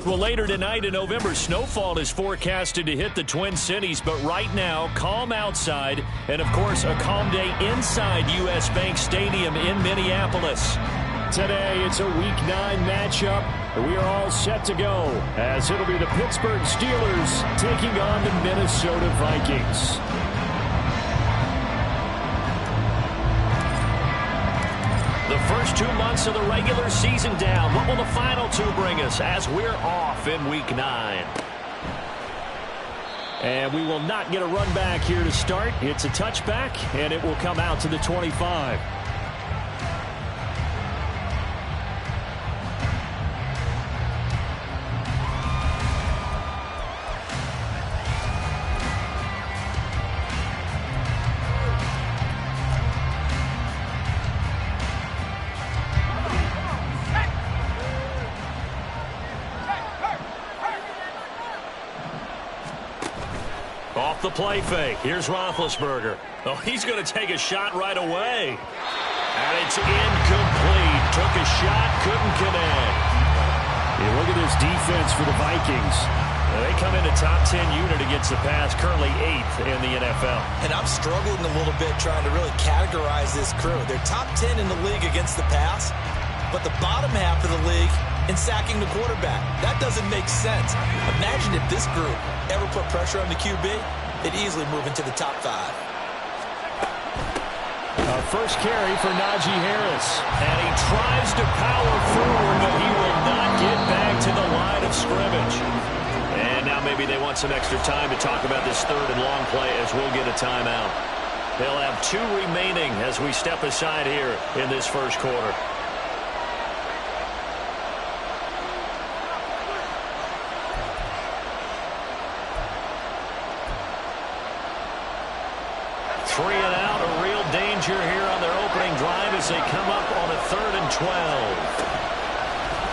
Well, later tonight in November, snowfall is forecasted to hit the Twin Cities, but right now, calm outside, and of course, a calm day inside U.S. Bank Stadium in Minneapolis. Today, it's a Week 9 matchup. We are all set to go, as it'll be the Pittsburgh Steelers taking on the Minnesota Vikings. The first 2 months of the regular season down. What will the final 2 bring us as we're off in Week 9? And we will not get a run back here to start. It's a touchback, and it will come out to the 25. Off the play fake. Here's Roethlisberger. Oh, he's going to take a shot right away. And it's incomplete. Took a shot, couldn't connect. Hey, look at this defense for the Vikings. They come in a top 10 unit against the pass, currently 8th in the NFL. And I'm struggling a little bit trying to really categorize this crew. They're top 10 in the league against the pass, but the bottom half of the league in sacking the quarterback. That doesn't make sense. Imagine if this group ever put pressure on the QB, it'd easily move into the top 5. First carry for Najee Harris. And he tries to power forward, but he will not get back to the line of scrimmage. And now maybe they want some extra time to talk about this 3rd and long play as we'll get a timeout. They'll have 2 remaining as we step aside here in this first quarter. Three and out, a real danger here on their opening drive as they come up on a 3rd and 12.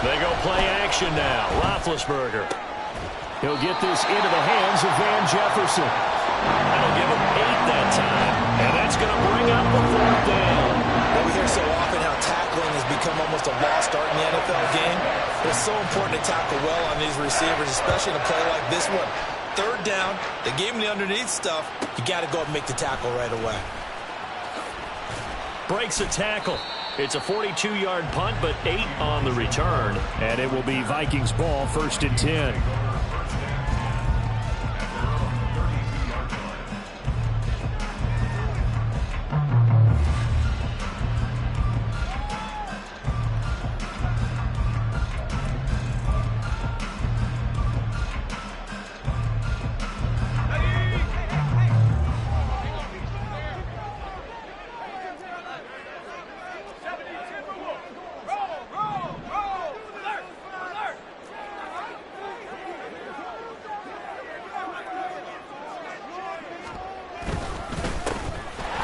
They go play action now. Roethlisberger. He'll get this into the hands of Van Jefferson. That'll give him 8 that time. And that's going to bring up the 4th down. Well, we hear so often how tackling has become almost a lost art in the NFL game. It's so important to tackle well on these receivers, especially in a play like this one. 3rd down, they gave him the underneath stuff. You got to go and make the tackle right away. Breaks a tackle. It's a 42-yard punt, but 8 on the return. And it will be Vikings ball, 1st and 10.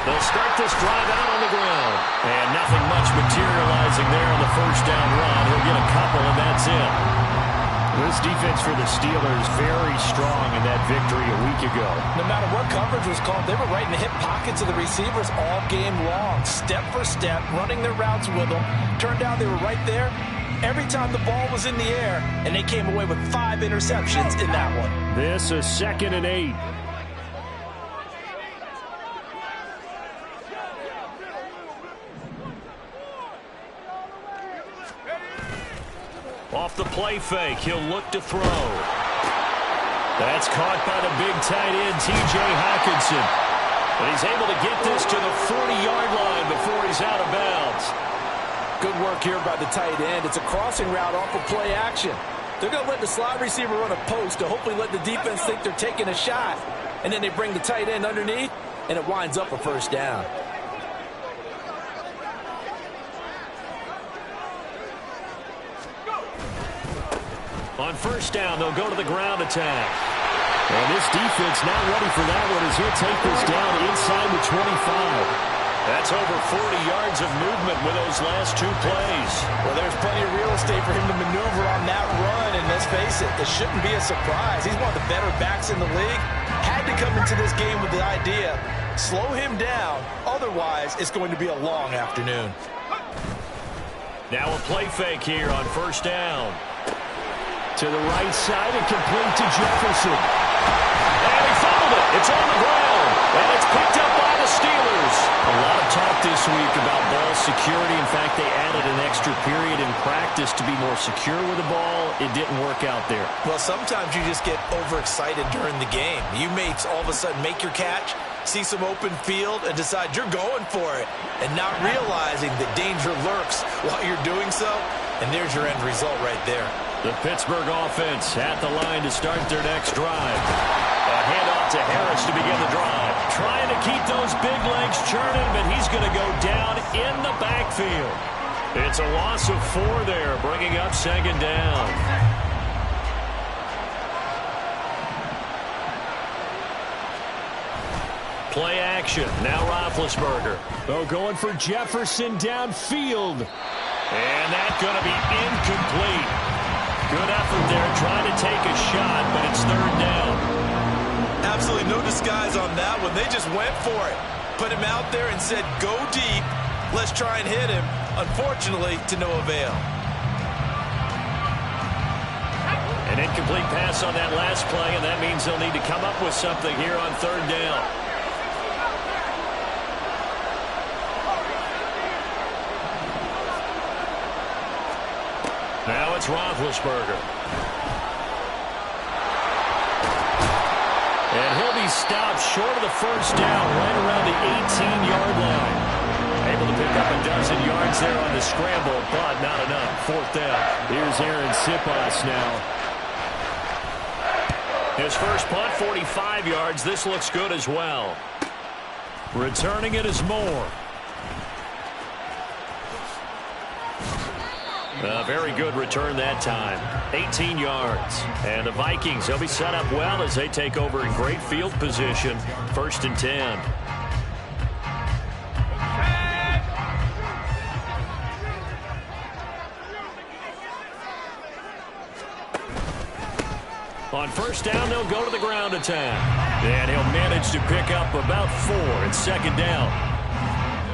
They'll start this drive out on the ground. And nothing much materializing there on the 1st down run. He'll get a couple, and that's it. This defense for the Steelers very strong in that victory a week ago. No matter what coverage was called, they were right in the hip pockets of the receivers all game long. Step for step, running their routes with them. Turned out they were right there every time the ball was in the air, and they came away with 5 interceptions in that one. This is 2nd and 8. Off the play fake, he'll look to throw. That's caught by the big tight end, T.J. Hockenson. But he's able to get this to the 40-yard line before he's out of bounds. Good work here by the tight end. It's a crossing route off of play action. They're going to let the slot receiver run a post to hopefully let the defense think they're taking a shot. And then they bring the tight end underneath, and it winds up a 1st down. On 1st down, they'll go to the ground attack. And this defense not ready for that one as he'll take this down inside the 25. That's over 40 yards of movement with those last 2 plays. Well, there's plenty of real estate for him to maneuver on that run, and let's face it, this shouldn't be a surprise. He's one of the better backs in the league. Had to come into this game with the idea, slow him down, otherwise it's going to be a long afternoon. Now a play fake here on 1st down. To the right side and complete to Jefferson. And he fumbled it. It's on the ground. And it's picked up by the Steelers. A lot of talk this week about ball security. In fact, they added an extra period in practice to be more secure with the ball. It didn't work out there. Well, sometimes you just get overexcited during the game. You may all of a sudden make your catch, see some open field, and decide you're going for it, and not realizing that danger lurks while you're doing so. And there's your end result right there. The Pittsburgh offense at the line to start their next drive. A handoff to Harris to begin the drive. Trying to keep those big legs churning, but he's going to go down in the backfield. It's a loss of 4 there, bringing up second down. Play action. Now Roethlisberger. Oh, going for Jefferson downfield. And that's going to be incomplete. Good effort there, trying to take a shot, but it's third down. Absolutely no disguise on that one. They just went for it. Put him out there and said, go deep. Let's try and hit him. Unfortunately, to no avail. An incomplete pass on that last play, and that means they'll need to come up with something here on third down. Now it's Roethlisberger. And he'll be stopped short of the first down, right around the 18-yard line. Able to pick up a dozen yards there on the scramble, but not enough. Fourth down. Here's Aaron Sipas now. His first punt, 45 yards. This looks good as well. Returning it is Moore. A very good return that time. 18 yards. And the Vikings, they'll be set up well as they take over in great field position. First and 10. On first down, they'll go to the ground attack. And he'll manage to pick up about 4 in second down.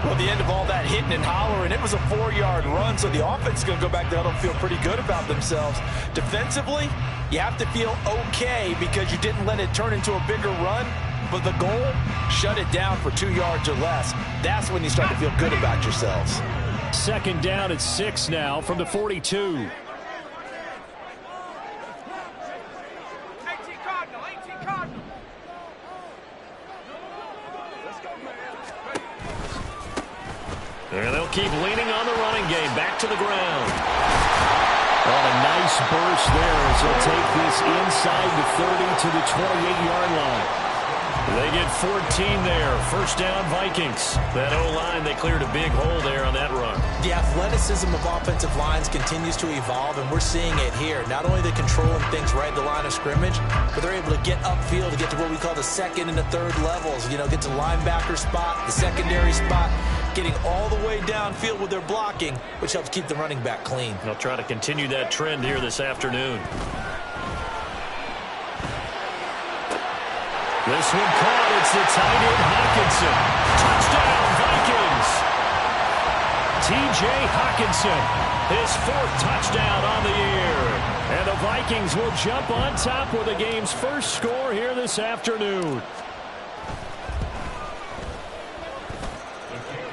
Well, the end of all that hitting and hollering, it was a 4-yard run, so the offense is going to go back there and feel pretty good about themselves. Defensively, you have to feel okay because you didn't let it turn into a bigger run, but the goal, shut it down for 2 yards or less. That's when you start to feel good about yourselves. Second down at 6 now from the 42. And they'll keep leaning on the running game. Back to the ground. Oh, a nice burst there as they'll take this inside the 30 to the 28-yard line. They get 14 there. First down, Vikings. That O-line, they cleared a big hole there on that run. The athleticism of offensive lines continues to evolve, and we're seeing it here. Not only are they controlling things right at the line of scrimmage, but they're able to get upfield to get to what we call the second and the third levels. You know, get to linebacker spot, the secondary spot, getting all the way downfield with their blocking, which helps keep the running back clean. They'll try to continue that trend here this afternoon. This one caught. It's the tight end, Hockenson. Touchdown, Vikings. T.J. Hockenson, his 4th touchdown on the year. And the Vikings will jump on top with the game's first score here this afternoon.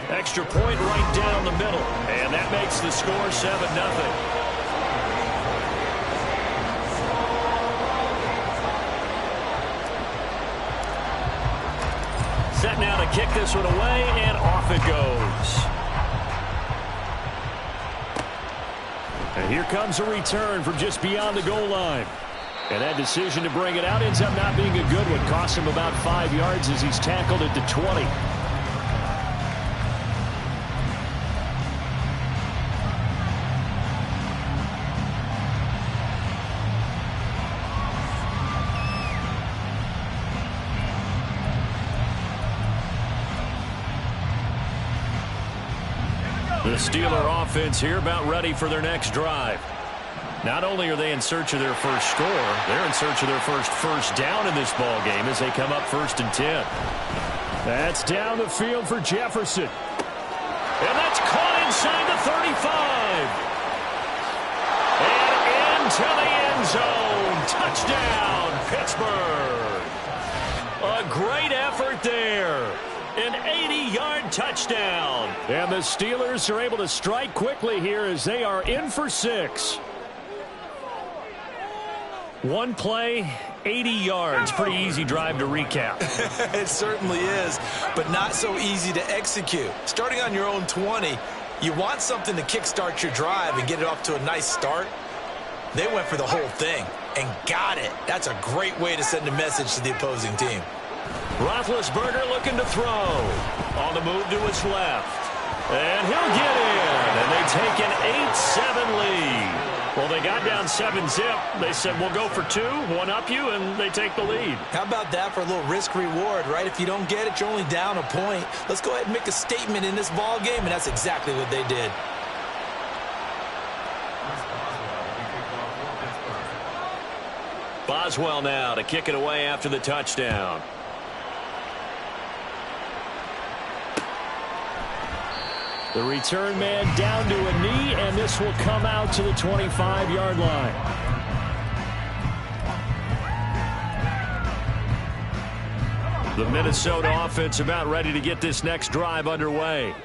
Extra point right down the middle. And that makes the score 7-0. Set now to kick this one away, and off it goes. And here comes a return from just beyond the goal line. And that decision to bring it out ends up not being a good one. Costs him about 5 yards as he's tackled at the 20. The Steeler offense here about ready for their next drive. Not only are they in search of their first score, they're in search of their first down in this ball game as they come up 1st and 10. That's down the field for Jefferson. And that's caught inside the 35. And to the end zone. Touchdown, Pittsburgh. A great effort there. An 80-yard touchdown. And the Steelers are able to strike quickly here as they are in for 6. One play, 80 yards. Pretty easy drive to recap. It certainly is, but not so easy to execute. Starting on your own 20, you want something to kickstart your drive and get it off to a nice start. They went for the whole thing and got it. That's a great way to send a message to the opposing team. Roethlisberger looking to throw. On the move to his left. And he'll get in. And they take an 8-7 lead. Well, they got down 7-zip. They said, we'll go for 2, one up you, and they take the lead. How about that for a little risk-reward, right? If you don't get it, you're only down a point. Let's go ahead and make a statement in this ball game, and that's exactly what they did. Boswell now to kick it away after the touchdown. The return man down to a knee, and this will come out to the 25-yard line. The Minnesota offense about ready to get this next drive underway.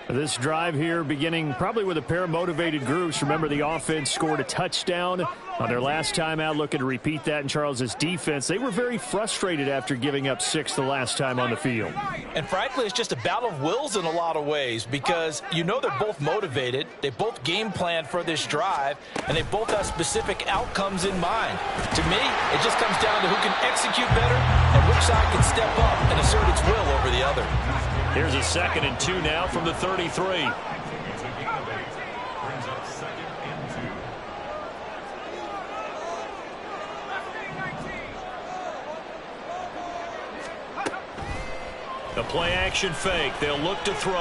This drive here beginning probably with a pair of motivated groups. Remember, the offense scored a touchdown on their last time out, looking to repeat that in Charles's defense. They were very frustrated after giving up 6 the last time on the field. And frankly, it's just a battle of wills in a lot of ways because you know they're both motivated. They both game planned for this drive, and they both have specific outcomes in mind. To me, it just comes down to who can execute better and which side can step up and assert its will over the other. Here's a 2nd and 2 now from the 33. The play-action fake. They'll look to throw.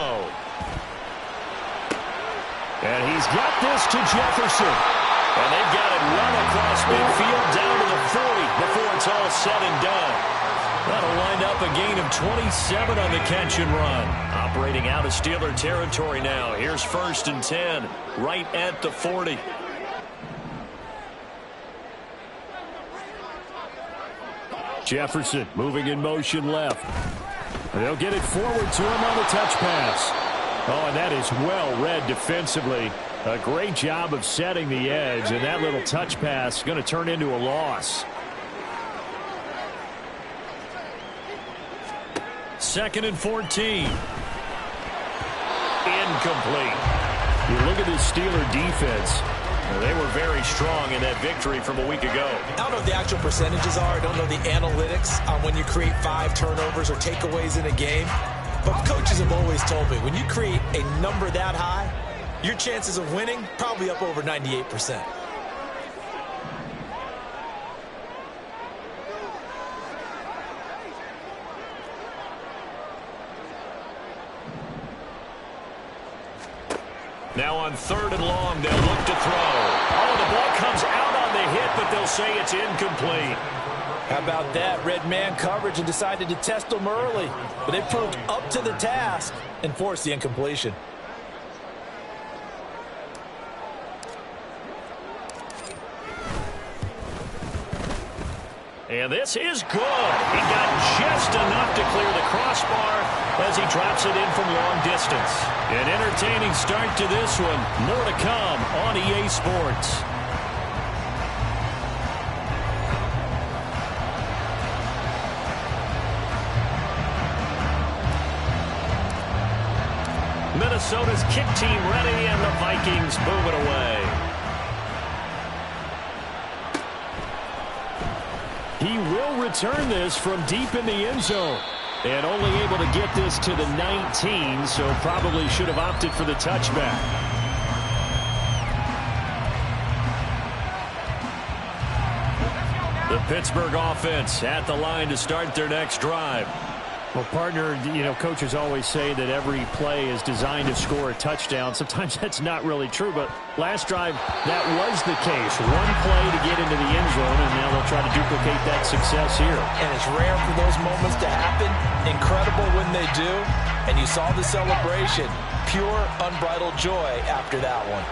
And he's got this to Jefferson. And they've got it run across midfield down to the 40 before it's all said and done. That'll wind up a gain of 27 on the catch and run. Operating out of Steeler territory now. Here's 1st and 10, right at the 40. Jefferson moving in motion left. They'll get it forward to him on the touch pass. Oh, and that is well read defensively. A great job of setting the edge, and that little touch pass is going to turn into a loss. 2nd and 14. Incomplete. You look at this Steeler defense. They were very strong in that victory from a week ago. I don't know what the actual percentages are. I don't know the analytics on when you create 5 turnovers or takeaways in a game. But coaches have always told me, when you create a number that high, your chances of winning probably up over 98%. Now on 3rd and long, they'll look to throw. Oh, the ball comes out on the hit, but they'll say it's incomplete. How about that? Red man coverage and decided to test them early. But they proved up to the task and forced the incompletion. And this is good. He got just enough to clear the crossbar as he drops it in from long distance. An entertaining start to this one. More to come on EA Sports. Minnesota's kick team ready, and the Vikings move it away. He will return this from deep in the end zone. And only able to get this to the 19, so probably should have opted for the touchback. The Pittsburgh offense at the line to start their next drive. Well, partner, you know, coaches always say that every play is designed to score a touchdown. Sometimes that's not really true, but last drive, that was the case. One play to get into the end zone, and now they'll try to duplicate that success here. And it's rare for those moments to happen. Incredible when they do. And you saw the celebration. Pure, unbridled joy after that one.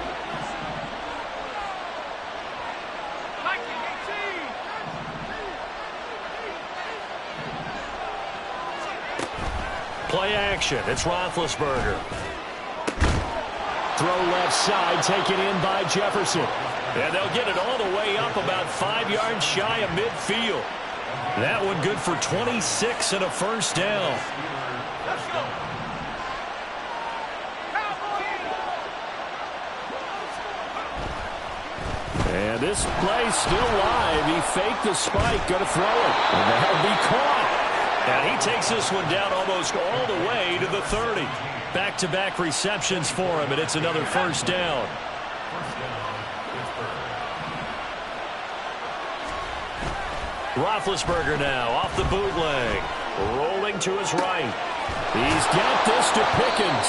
Play action. It's Roethlisberger. Throw left side, taken in by Jefferson. And they'll get it all the way up about 5 yards shy of midfield. That one good for 26 and a first down. And this play's still live. He faked the spike, going to throw it. And that'll be caught. And he takes this one down almost all the way to the 30. Back-to-back receptions for him, and it's another first down. Roethlisberger now off the bootleg. Rolling to his right. He's got this to Pickens.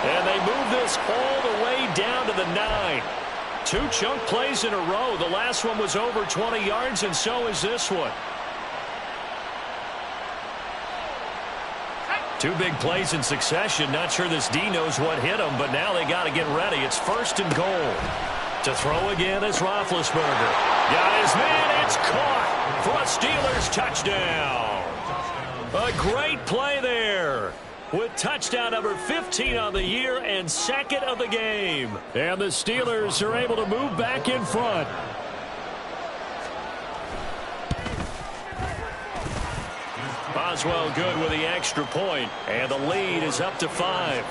And they move this all the way down to the 9. 2 chunk plays in a row. The last one was over 20 yards, and so is this one. 2 big plays in succession. Not sure this D knows what hit him, but now they got to get ready. It's first and goal. To throw again is Roethlisberger. Got his man. It's caught for a Steelers touchdown. A great play there, with touchdown number 15 on the year and second of the game. And the Steelers are able to move back in front. Boswell good with the extra point, and the lead is up to 5.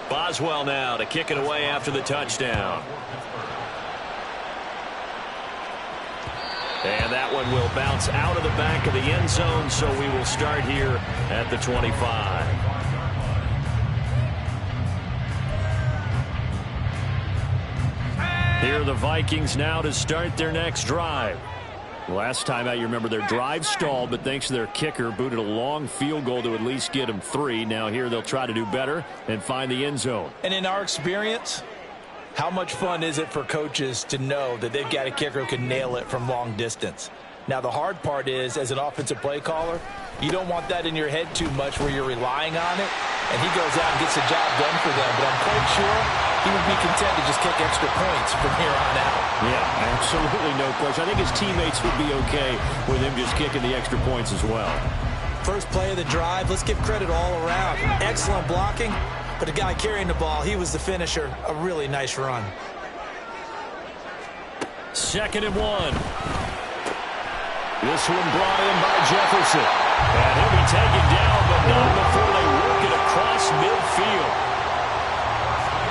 Boswell now to kick it away after the touchdown. And that one will bounce out of the back of the end zone, so we will start here at the 25. Here are the Vikings now to start their next drive. Last time out, you remember their drive stalled, but thanks to their kicker, booted a long field goal to at least get them 3. Now here they'll try to do better and find the end zone. And in our experience, how much fun is it for coaches to know that they've got a kicker who can nail it from long distance? Now, the hard part is, as an offensive play caller, you don't want that in your head too much where you're relying on it, and he goes out and gets the job done for them. But I'm quite sure he would be content to just kick extra points from here on out. Yeah, absolutely no question. I think his teammates would be okay with him just kicking the extra points as well. First play of the drive, let's give credit all around. Excellent blocking, but the guy carrying the ball, he was the finisher. A really nice run. 2nd and 1. This one brought in by Jefferson. And he'll be taken down, but not before they work it across midfield.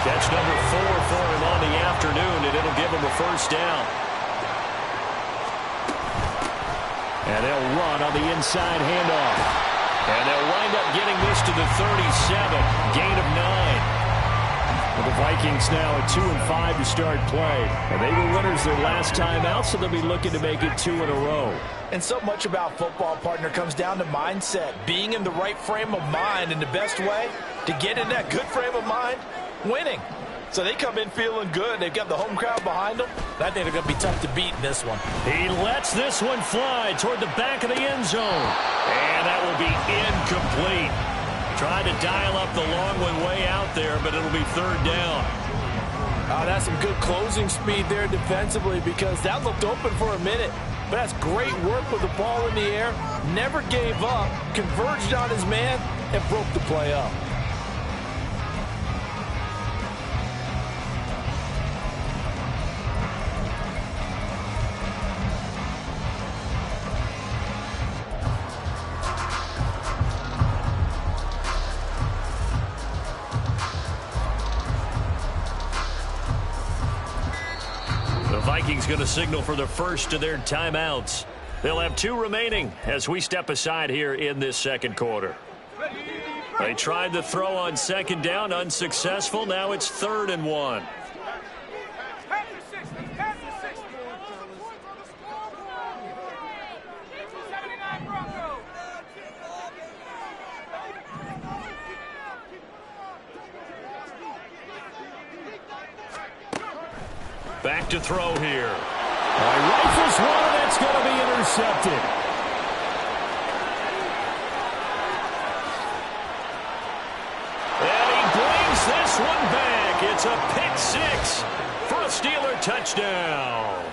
Catch number 4 for him on the afternoon, and it'll give him a first down. And they'll run on the inside handoff. And they'll wind up getting this to the 37. Gain of 9. Well, the Vikings now at 2-5 to start play. And they were winners their last time out, so they'll be looking to make it 2 in a row. And so much about football, partner, comes down to mindset. Being in the right frame of mind, and the best way to get in that good frame of mind, winning. So they come in feeling good. They've got the home crowd behind them. I think they're going to be tough to beat in this one. He lets this one fly toward the back of the end zone. And that will be incomplete. Tried to dial up the long one way out there, but it'll be 3rd down. That's some good closing speed there defensively, because that looked open for a minute. But that's great work with the ball in the air. Never gave up, converged on his man, and broke the play up. Vikings going to signal for the first of their timeouts. They'll have 2 remaining as we step aside here in this second quarter. They tried the throw on 2nd down, unsuccessful. Now it's 3rd and 1. Back to throw here. Rifles one, that's going to be intercepted. And he brings this one back. It's a pick 6 for a Steeler touchdown.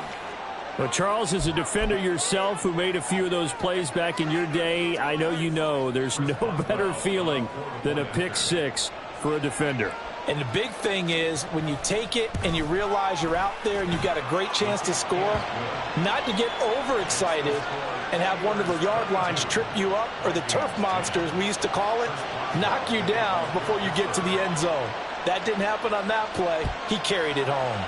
Well, Charles, as a defender yourself who made a few of those plays back in your day, I know you know there's no better feeling than a pick six for a defender. And the big thing is when you take it and you realize you're out there and you've got a great chance to score, not to get overexcited and have one of the yard lines trip you up, or the turf monsters we used to call it, knock you down before you get to the end zone. That didn't happen on that play. He carried it home.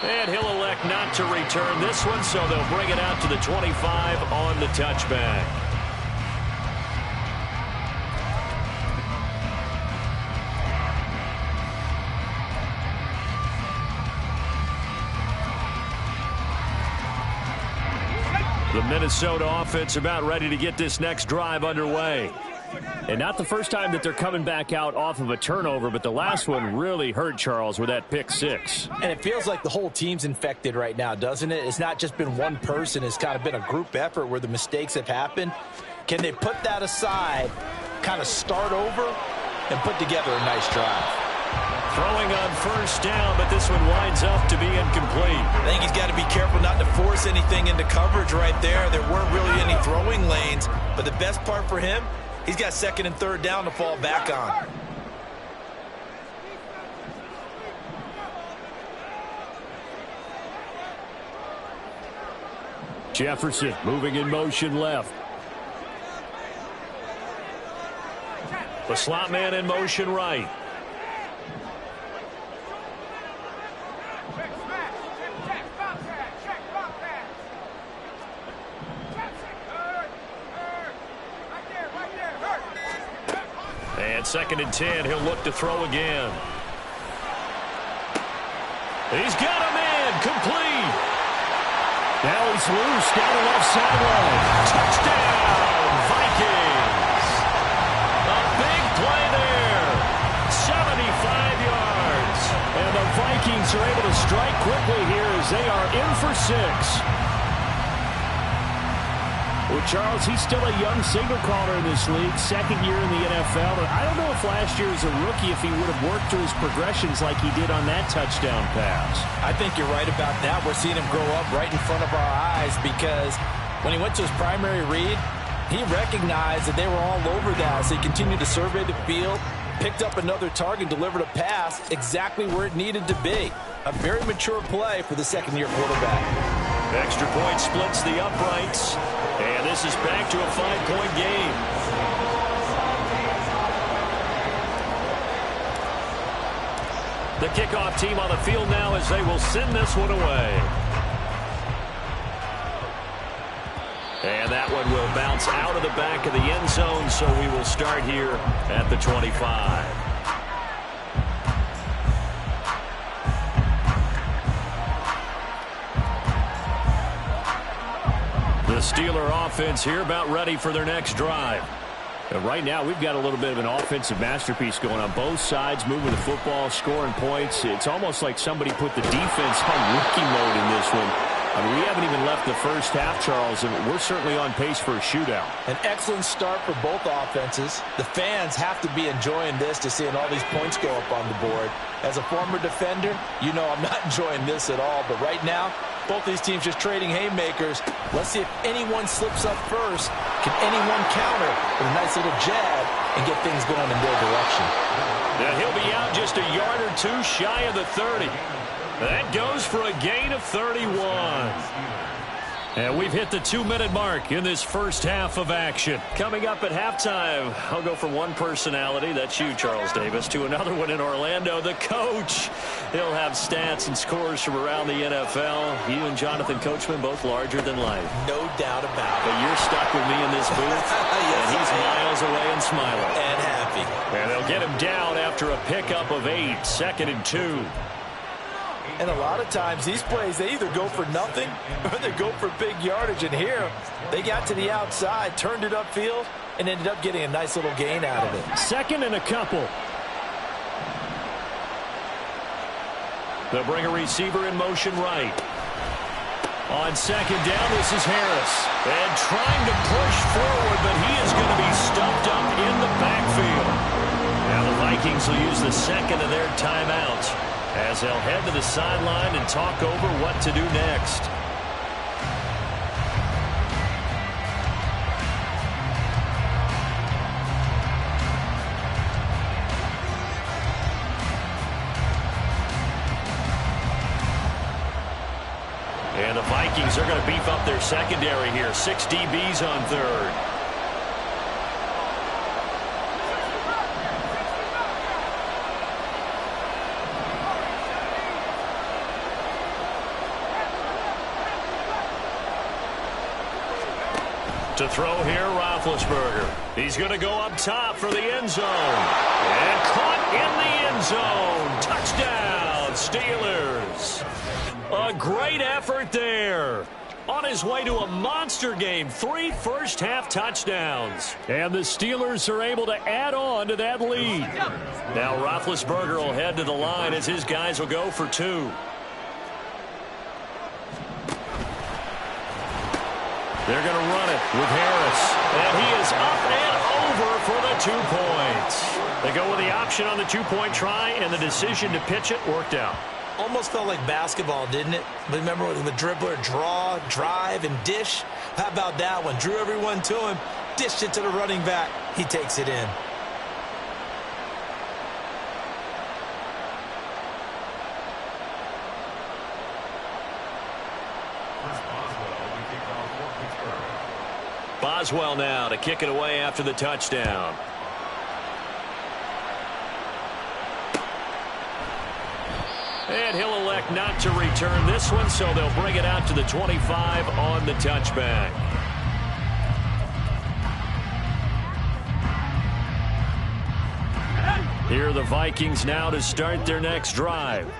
And he'll elect not to return this one, so they'll bring it out to the 25 on the touchback. The Minnesota offense about ready to get this next drive underway. And not the first time that they're coming back out off of a turnover, but the last one really hurt Charles with that pick six. And it feels like the whole team's infected right now, doesn't it? It's not just been one person. It's kind of been a group effort where the mistakes have happened. Can they put that aside, kind of start over, and put together a nice drive? Throwing on first down, but this one winds up to be incomplete. I think he's got to be careful not to force anything into coverage right there. There weren't really any throwing lanes, but the best part for him, he's got second and third down to fall back on. Jefferson moving in motion left. The slot man in motion right. And second and 10, he'll look to throw again. He's got him in, complete. Now he's loose down the left sideline. Touchdown, Vikings. A big play there. 75 yards. And the Vikings are able to strike quickly here as they are in for 6. Well, Charles, he's still a young signal caller in this league, second year in the NFL. And I don't know if last year as a rookie, if he would have worked through his progressions like he did on that touchdown pass. I think you're right about that. We're seeing him grow up right in front of our eyes, because when he went to his primary read, he recognized that they were all over that. So he continued to survey the field, picked up another target, delivered a pass exactly where it needed to be. A very mature play for the second-year quarterback. Extra point splits the uprights. And this is back to a 5-point game. The kickoff team on the field now as they will send this one away. And that one will bounce out of the back of the end zone, so we will start here at the 25. The Steeler offense here about ready for their next drive. Right now, we've got a little bit of an offensive masterpiece going on both sides, moving the football, scoring points. It's almost like somebody put the defense on rookie mode in this one. I mean, we haven't even left the first half, Charles, and we're certainly on pace for a shootout. An excellent start for both offenses. The fans have to be enjoying this, to seeing all these points go up on the board. As a former defender, you know I'm not enjoying this at all. But right now, both these teams just trading haymakers. Let's see if anyone slips up first. Can anyone counter with a nice little jab and get things going in their direction? Now he'll be out just a yard or two shy of the 30. That goes for a gain of 31. And we've hit the 2-minute mark in this first half of action. Coming up at halftime, I'll go from one personality, that's you, Charles Davis, to another one in Orlando, the coach. He'll have stats and scores from around the NFL. You and Jonathan Coachman, both larger than life. No doubt about it. But you're stuck with me in this booth, yes, and he's miles away and smiling. And happy. And they'll get him down after a pickup of 8, 2nd and 2. And a lot of times these plays, they either go for nothing or they go for big yardage. And here, they got to the outside, turned it upfield, and ended up getting a nice little gain out of it. Second and a couple. They'll bring a receiver in motion right. On second down, this is Harris. And trying to push forward, but he is going to be stuffed up in the backfield. Now the Vikings will use the second of their timeouts. as they'll head to the sideline and talk over what to do next. And the Vikings are going to beef up their secondary here. 6 DBs on third. To throw here, Roethlisberger. He's going to go up top for the end zone. And caught in the end zone. Touchdown, Steelers. A great effort there. On his way to a monster game. 3 first-half touchdowns. And the Steelers are able to add on to that lead. Now Roethlisberger will head to the line as his guys will go for 2. They're going to run it with Harris. And he is up and over for the 2 points. They go with the option on the 2-point try, and the decision to pitch it worked out. Almost felt like basketball, didn't it? Remember with the dribbler, draw, drive, and dish? How about that one? Drew everyone to him, dished it to the running back. He takes it in. Boswell now to kick it away after the touchdown. And he'll elect not to return this one, so they'll bring it out to the 25 on the touchback. Here are the Vikings now to start their next drive.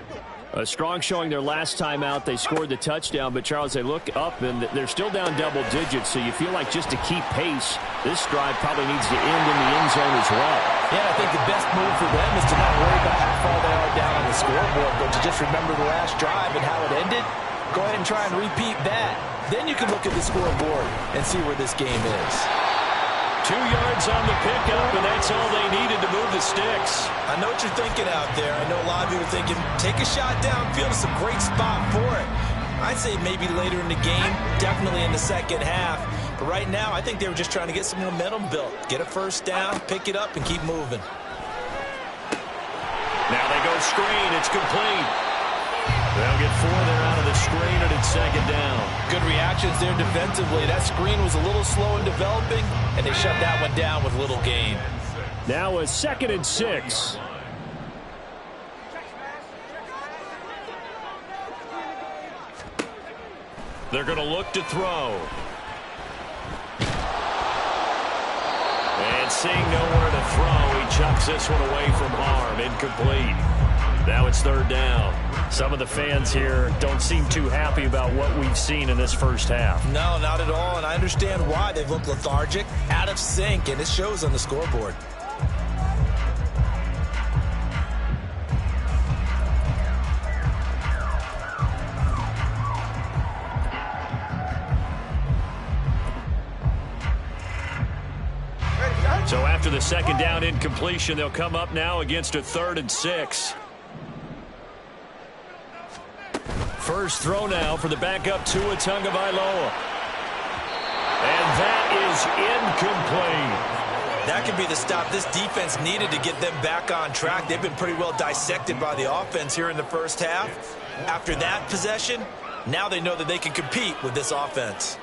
A strong showing their last time out. They scored the touchdown, but, Charles, they look up, and they're still down double digits, so you feel like just to keep pace, this drive probably needs to end in the end zone as well. Yeah, I think the best move for them is to not worry about how far they are down on the scoreboard, but to just remember the last drive and how it ended. Go ahead and try and repeat that. Then you can look at the scoreboard and see where this game is. 2 yards on the pickup, and that's all they needed to move the sticks. I know what you're thinking out there. I know a lot of you are thinking, take a shot downfield. It's a great spot for it. I'd say maybe later in the game, definitely in the second half. But right now, I think they were just trying to get some momentum built. Get a first down, pick it up, and keep moving. Now they go screen. It's complete. They'll get 4 there out of the screen, and it's second down. Good reactions there defensively. That screen was a little slow in developing, and they shut that one down with little gain. Now a 2nd and 6. They're going to look to throw. And seeing nowhere to throw, he chucks this one away from harm. Incomplete. Now it's 3rd down. Some of the fans here don't seem too happy about what we've seen in this first half. No, not at all, and I understand why. They've looked lethargic, out of sync, and it shows on the scoreboard. So after the 2nd down incompletion, they'll come up now against a 3rd and 6. First throw now for the backup Tua Tagovailoa. And that is incomplete. That could be the stop this defense needed to get them back on track. They've been pretty well dissected by the offense here in the first half. After that possession, now they know that they can compete with this offense.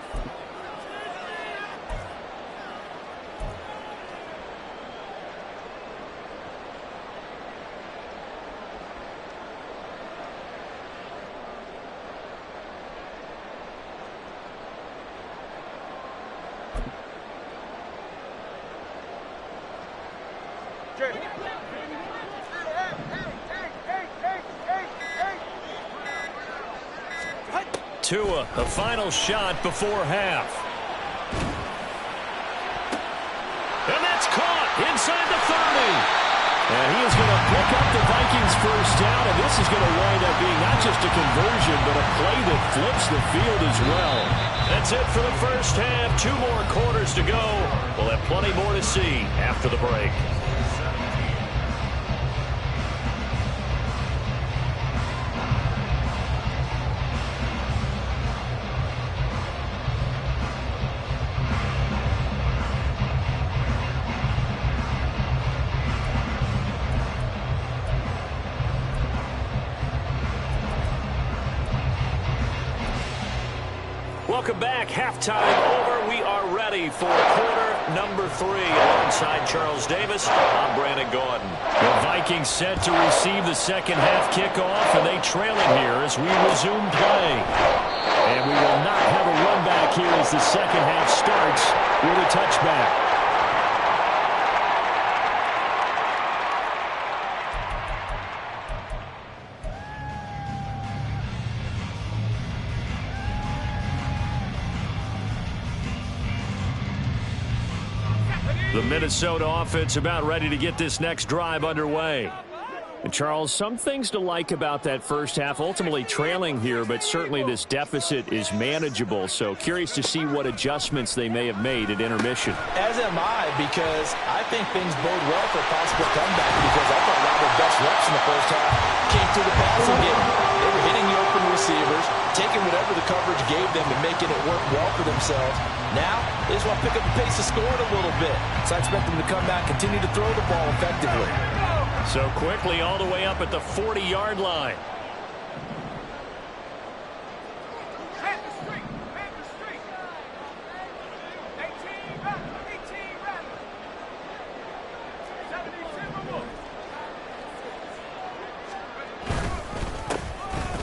Tua, a final shot before half. And that's caught inside the 30. And he is going to pick up the Vikings first down, and this is going to wind up being not just a conversion, but a play that flips the field as well. That's it for the first half. 2 more quarters to go. We'll have plenty more to see after the break. Welcome back. Halftime over. We are ready for quarter number 3. Alongside Charles Davis, I'm Brandon Gordon. The Vikings set to receive the second half kickoff, and they trailing here as we resume play. And we will not have a run back here as the second half starts with a touchback. The Minnesota offense about ready to get this next drive underway. And Charles, some things to like about that first half. Ultimately trailing here, but certainly this deficit is manageable. So curious to see what adjustments they may have made at intermission. As am I, because I think things bode well for a possible comeback, because I thought a lot of their best reps in the first half came through the passing game. They were hitting the open receivers, taking whatever the coverage gave them and making it work well for themselves. Now, they just want to pick up the pace of scoring a little bit. So I expect them to come back, continue to throw the ball effectively. So quickly all the way up at the 40-yard line.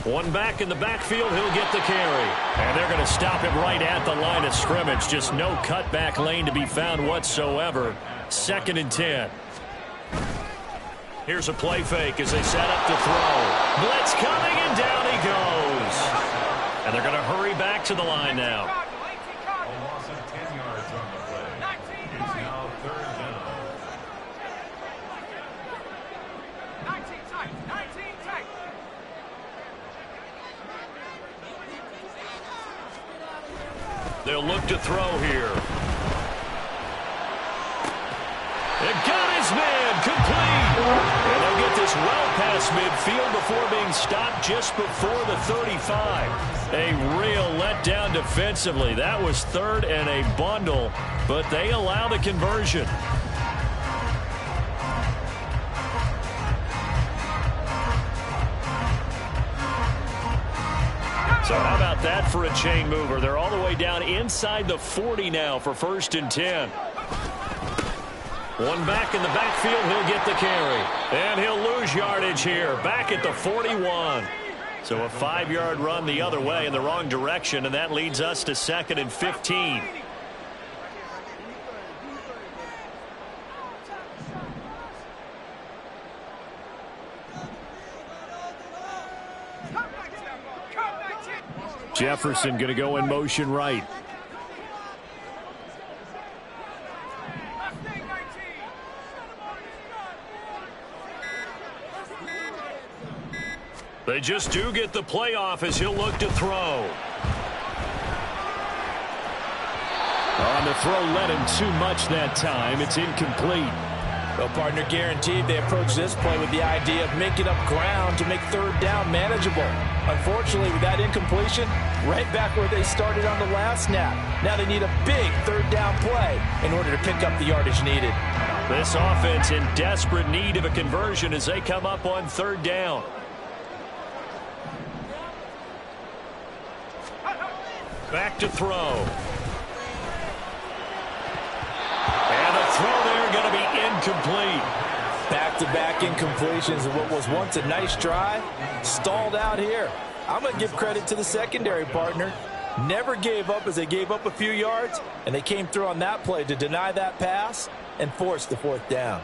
One back in the backfield, he'll get the carry. And they're going to stop him right at the line of scrimmage. Just no cutback lane to be found whatsoever. 2nd and 10. Here's a play fake as they set up to throw. Blitz coming, and down he goes. And they're going to hurry back to the line now. Loss of 10 yards on the play. It's now 3rd down. 19 tight. They'll look to throw here. It got his man, complete. And they'll get this well past midfield before being stopped just before the 35. A real letdown defensively. That was 3rd and a bundle, but they allow the conversion. So how about that for a chain mover? They're all the way down inside the 40 now for 1st and 10. One back in the backfield, he'll get the carry. And he'll lose yardage here, back at the 41. So a 5-yard run the other way in the wrong direction, and that leads us to 2nd and 15. Jefferson going to go in motion right. They just do get the playoff as he'll look to throw. On the throw, led him too much that time. It's incomplete. Well, partner, guaranteed they approach this play with the idea of making up ground to make 3rd down manageable. Unfortunately, with that incompletion, right back where they started on the last snap. Now they need a big 3rd down play in order to pick up the yardage needed. This offense in desperate need of a conversion as they come up on 3rd down. Back to throw. And the throw there going to be incomplete. Back-to-back incompletions of what was once a nice drive, stalled out here. I'm going to give credit to the secondary, partner. Never gave up as they gave up a few yards, and they came through on that play to deny that pass and force the 4th down.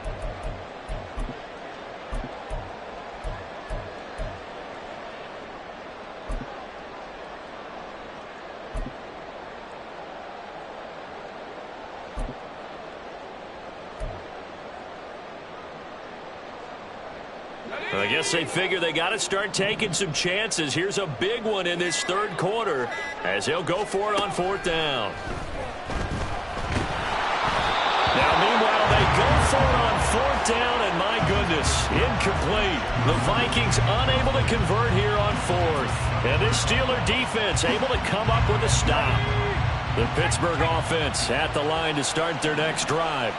I guess they figure they got to start taking some chances. Here's a big one in this 3rd quarter as they'll go for it on 4th down. Now, meanwhile, they go for it on 4th down, and my goodness, incomplete. The Vikings unable to convert here on 4th. And this Steeler defense able to come up with a stop. The Pittsburgh offense at the line to start their next drive.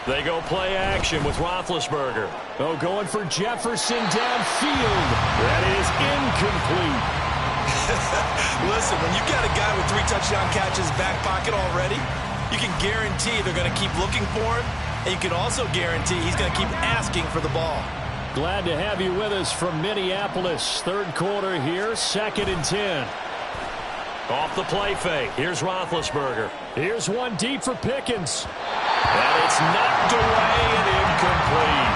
They go play action with Roethlisberger. Going for Jefferson downfield. That is incomplete. Listen, when you've got a guy with 3 touchdown catches back pocket already, you can guarantee they're going to keep looking for him, and you can also guarantee he's going to keep asking for the ball. Glad to have you with us from Minneapolis. Third quarter here, 2nd and 10. Off the play fake. Here's Roethlisberger. Here's one deep for Pickens. And it's knocked away and incomplete.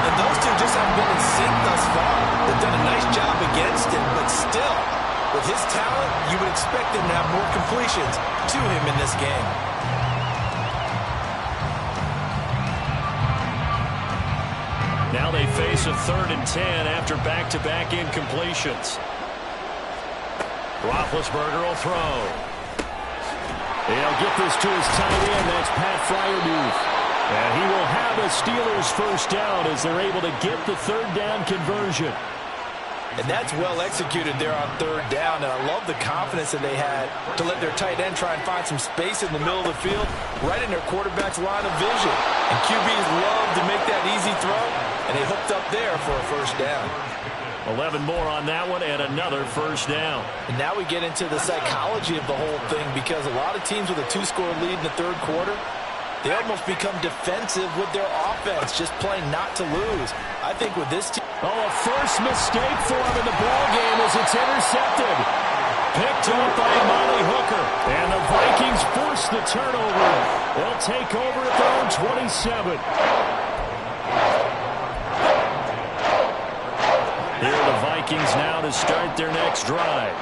And those two just haven't been in sync thus far. They've done a nice job against him, but still, with his talent, you would expect him to have more completions to him in this game. Now they face a 3rd and 10 after back-to-back incompletions. Roethlisberger will throw. He'll get this to his tight end. That's Pat Freiermuth. And he will have a Steelers first down as they're able to get the 3rd down conversion. And that's well executed there on 3rd down. And I love the confidence that they had to let their tight end try and find some space in the middle of the field, right in their quarterback's line of vision. And QBs love to make that easy throw, and they hooked up there for a first down. 11 more on that one and another first down. And now we get into the psychology of the whole thing, because a lot of teams with a 2-score lead in the 3rd quarter, they almost become defensive with their offense, just playing not to lose. I think with this team... Oh, a first mistake for him in the ballgame as it's intercepted. Picked up by Amani Hooker. And the Vikings force the turnover. They'll take over at their own 27. Here are the Vikings now to start their next drive.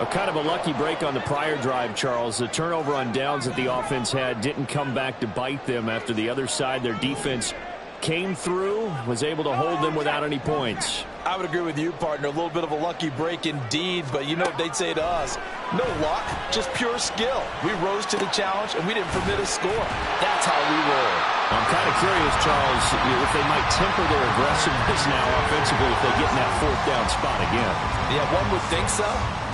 A kind of a lucky break on the prior drive, Charles. The turnover on downs that the offense had didn't come back to bite them after the other side. Their defense came through, was able to hold them without any points. I would agree with you, partner. A little bit of a lucky break indeed, but you know what they'd say to us? No luck, just pure skill. We rose to the challenge, and we didn't permit a score. That's how we roll. I'm kind of curious, Charles, if they might temper their aggressiveness now offensively if they get in that 4th down spot again. Yeah, one would think so,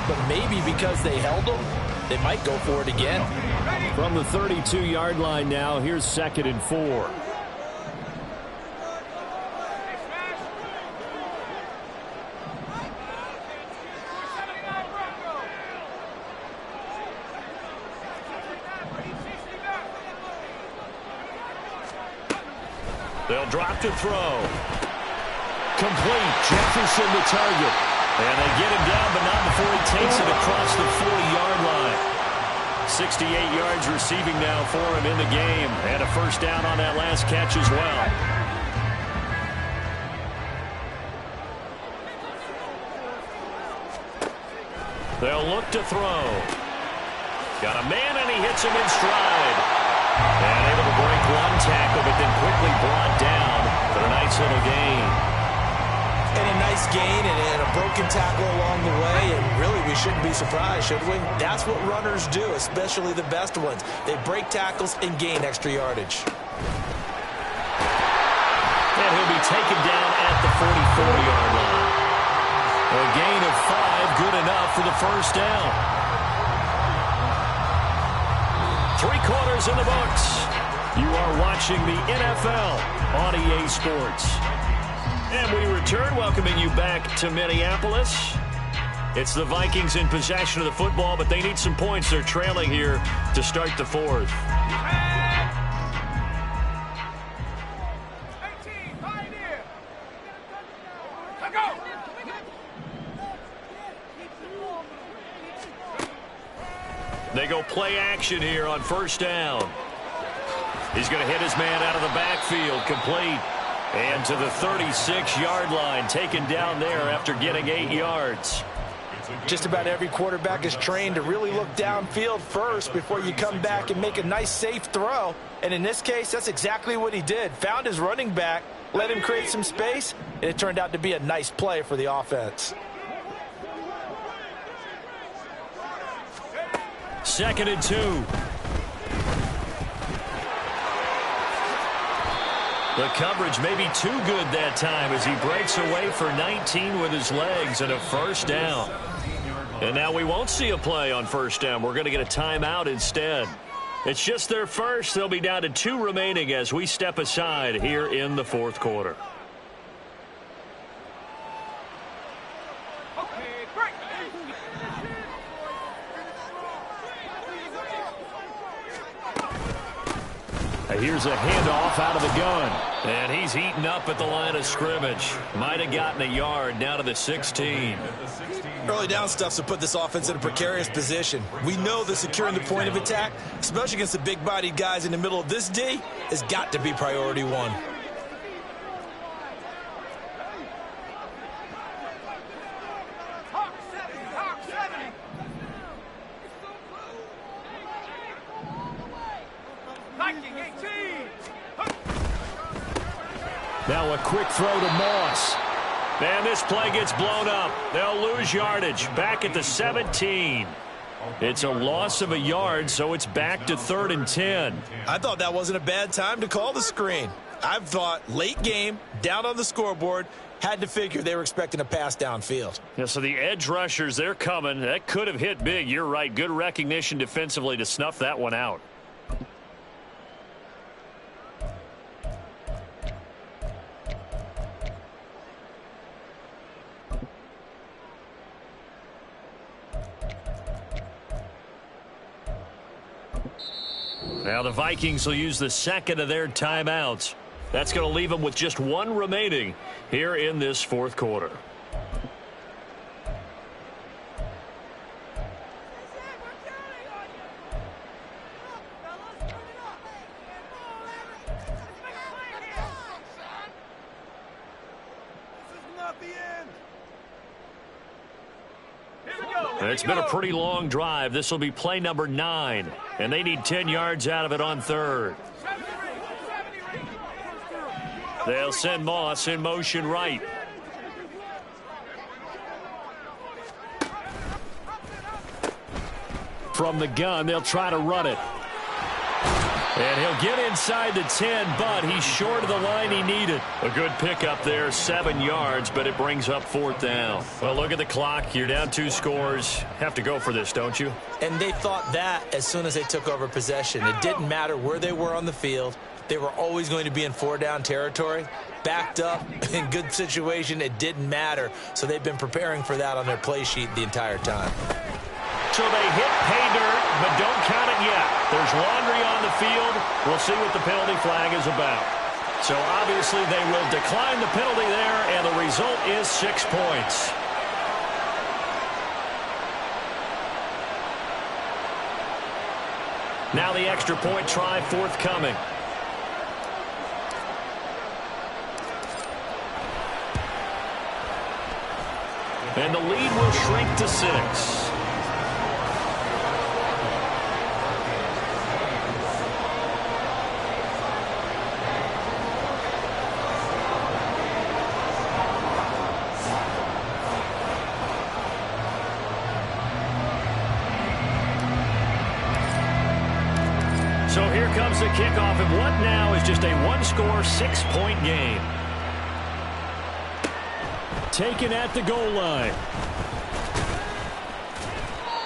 but maybe because they held them, they might go for it again. From the 32-yard line now, here's 2nd and 4. They'll drop to throw. Complete. Jefferson the target. And they get him down, but not before he takes it across the 40-yard line. 68 yards receiving now for him in the game. And a first down on that last catch as well. They'll look to throw. Got a man, and he hits him in stride. And able to break one tackle, but then quickly brought down for a nice little gain. And a nice gain and a broken tackle along the way. And really, we shouldn't be surprised, should we? That's what runners do, especially the best ones. They break tackles and gain extra yardage. And he'll be taken down at the 44-yard line. A gain of 5, good enough for the first down. 3 quarters in the books. You are watching the NFL on EA Sports. And we return, welcoming you back to Minneapolis. It's the Vikings in possession of the football, but they need some points. They're trailing here to start the 4th. They go play action here on first down. He's going to hit his man out of the backfield, complete. And to the 36-yard line, taken down there after getting 8 yards. Just about every quarterback is trained to really look downfield first before you come back and make a nice, safe throw. And in this case, that's exactly what he did. Found his running back, let him create some space, and it turned out to be a nice play for the offense. 2nd and 2. The coverage may be too good that time as he breaks away for 19 with his legs and a first down. And now we won't see a play on first down. We're going to get a timeout instead. It's just their first. They'll be down to 2 remaining as we step aside here in the 4th quarter. Here's a handoff out of the gun. And he's eaten up at the line of scrimmage. Might have gotten a yard down to the 16. Early down stuff's to put this offense in a precarious position. We know that securing the point of attack, especially against the big-bodied guys in the middle of this D, has got to be priority one. Now a quick throw to Moss. And this play gets blown up. They'll lose yardage. Back at the 17. It's a loss of a yard, so it's back to 3rd and 10. I thought that wasn't a bad time to call the screen. I thought late game, down on the scoreboard, had to figure they were expecting a pass downfield. Yeah, so the edge rushers, they're coming. That could have hit big. You're right. Good recognition defensively to snuff that one out. Now the Vikings will use the second of their timeouts. That's going to leave them with just one remaining here in this 4th quarter. It's been a pretty long drive. This will be play number 9, and they need 10 yards out of it on 3rd. They'll send Moss in motion right. From the gun, they'll try to run it. And he'll get inside the 10, but he's short of the line he needed. A good pickup there, 7 yards, but it brings up 4th down. Well, look at the clock. You're down 2 scores. Have to go for this, don't you? And they thought that as soon as they took over possession. It didn't matter where they were on the field. They were always going to be in 4-down territory. Backed up, in good situation, it didn't matter. So they've been preparing for that on their play sheet the entire time. So they hit pay dirt, but don't count it yet. There's laundry on the field. We'll see what the penalty flag is about. So obviously they will decline the penalty there, and the result is 6 points. Now the extra point try forthcoming. And the lead will shrink to 6. So here comes the kickoff, and what now is just a 1-score, 6-point game. Taken at the goal line.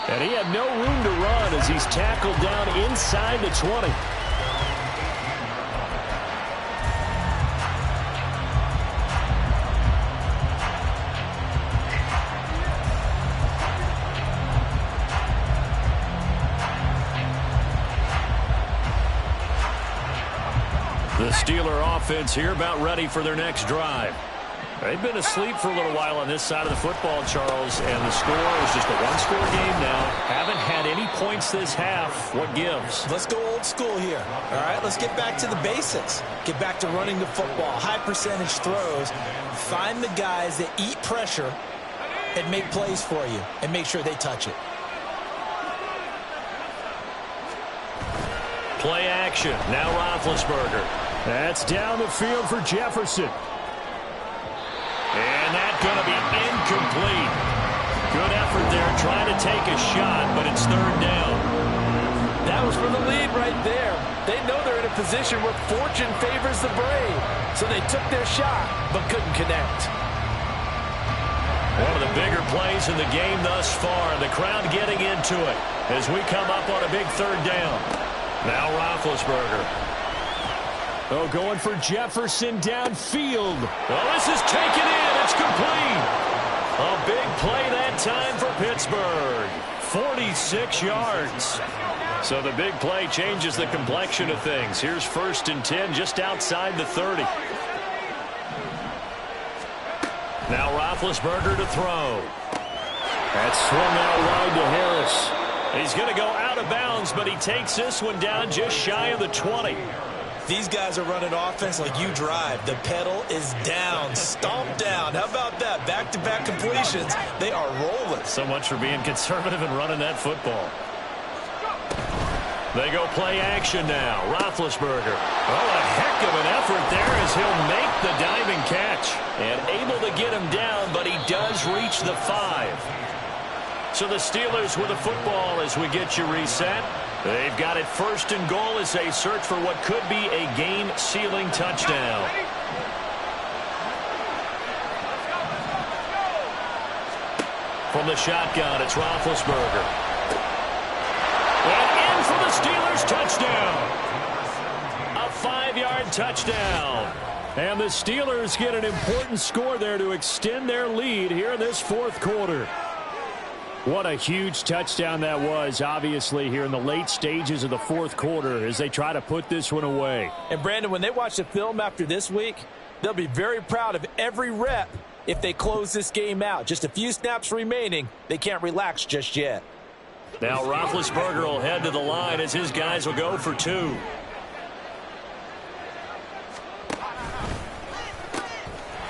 And he had no room to run as he's tackled down inside the 20. The Steeler offense here about ready for their next drive. They've been asleep for a little while on this side of the football, Charles, and the score is just a 1-score game now. Haven't had any points this half. What gives? Let's go old school here. All right, let's get back to the basics. Get back to running the football, high percentage throws. Find the guys that eat pressure and make plays for you and make sure they touch it. Play action. Now Roethlisberger. That's down the field for Jefferson. And that's going to be incomplete. Good effort there trying to take a shot, but it's 3rd down. That was for the lead right there. They know they're in a position where fortune favors the brave. So they took their shot, but couldn't connect. One of the bigger plays in the game thus far. The crowd getting into it as we come up on a big 3rd down. Now Roethlisberger. Oh, going for Jefferson downfield. Well, this is taken in. It's complete. A big play that time for Pittsburgh. 46 yards. So the big play changes the complexion of things. Here's 1st and 10 just outside the 30. Now Roethlisberger to throw. That's swung out wide to Harris. He's going to go out of bounds, but he takes this one down just shy of the 20. These guys are running offense like you drive. The pedal is down, stomped down. How about that? Back-to-back completions. They are rolling. So much for being conservative and running that football. They go play action now. Roethlisberger. Oh, a heck of an effort there as he'll make the diving catch. And able to get him down, but he does reach the 5. So the Steelers with the football as we get you reset. They've got it 1st and goal as they search for what could be a game-sealing touchdown. From the shotgun, it's Roethlisberger. And in for the Steelers touchdown. A 5-yard touchdown. And the Steelers get an important score there to extend their lead here in this 4th quarter. What a huge touchdown that was, obviously, here in the late stages of the 4th quarter as they try to put this one away. And, Brandon, when they watch the film after this week, they'll be very proud of every rep if they close this game out. Just a few snaps remaining. They can't relax just yet. Now Roethlisberger will head to the line as his guys will go for 2.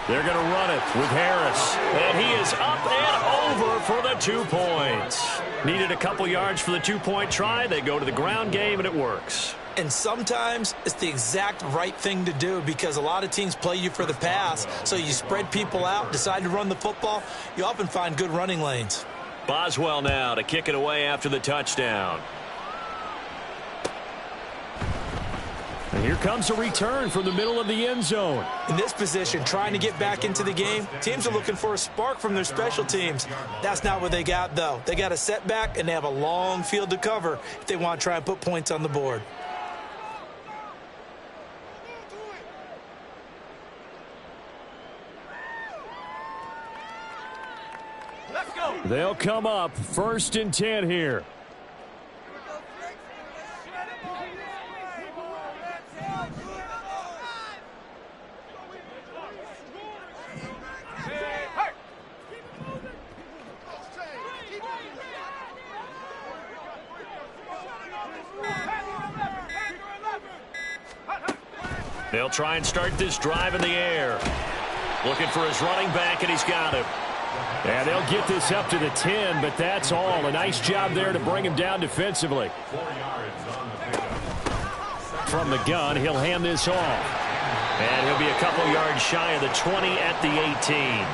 They're going to run it with Harris. And he is up and over for the 2 points. Needed a couple yards for the 2-point try. They go to the ground game, and it works. And sometimes it's the exact right thing to do because a lot of teams play you for the pass. So you spread people out, decide to run the football. You often find good running lanes. Boswell now to kick it away after the touchdown. And here comes a return from the middle of the end zone. In this position, trying to get back into the game, teams are looking for a spark from their special teams. That's not what they got, though. They got a setback, and they have a long field to cover if they want to try and put points on the board. They'll come up 1st and 10 here. They'll try and start this drive in the air. Looking for his running back, and he's got him. And they'll get this up to the 10, but that's all. A nice job there to bring him down defensively. From the gun, he'll hand this off. And he'll be a couple yards shy of the 20 at the 18.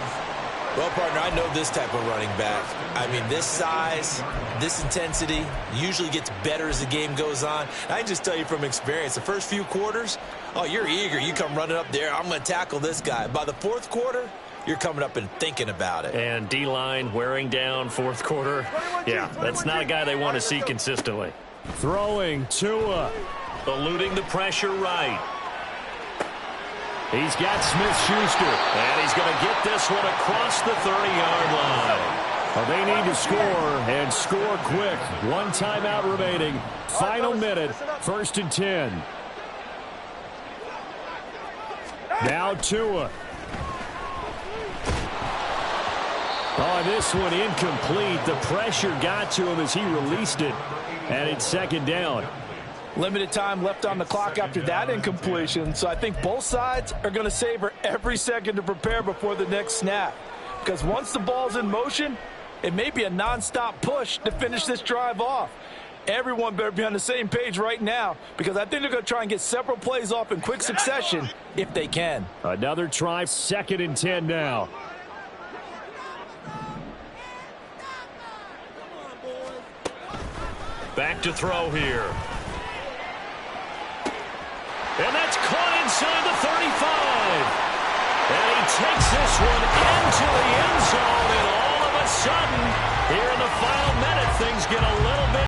Well, partner, I know this type of running back. I mean, this size, this intensity usually gets better as the game goes on. I can just tell you from experience, the first few quarters, oh, you're eager. You come running up there, I'm going to tackle this guy. By the 4th quarter, you're coming up and thinking about it. And D-line wearing down 4th quarter. Yeah, that's not a guy they want to see consistently. Throwing Tua. Eluding the pressure right. He's got Smith-Schuster. And he's going to get this one across the 30-yard line. Well, they need to score, and score quick. 1 timeout remaining. Final minute, 1st and 10. Now Tua. Oh, this one incomplete. The pressure got to him as he released it. And it's 2nd down. Limited time left on the clock after that incompletion, so I think both sides are going to savor every second to prepare before the next snap. Because once the ball's in motion, it may be a nonstop push to finish this drive off. Everyone better be on the same page right now because I think they're going to try and get several plays off in quick succession if they can. Another try, 2nd and 10 now. Back to throw here. And that's caught inside the 35. And he takes this one into the end zone. And all of a sudden, here in the final minute, things get a little bit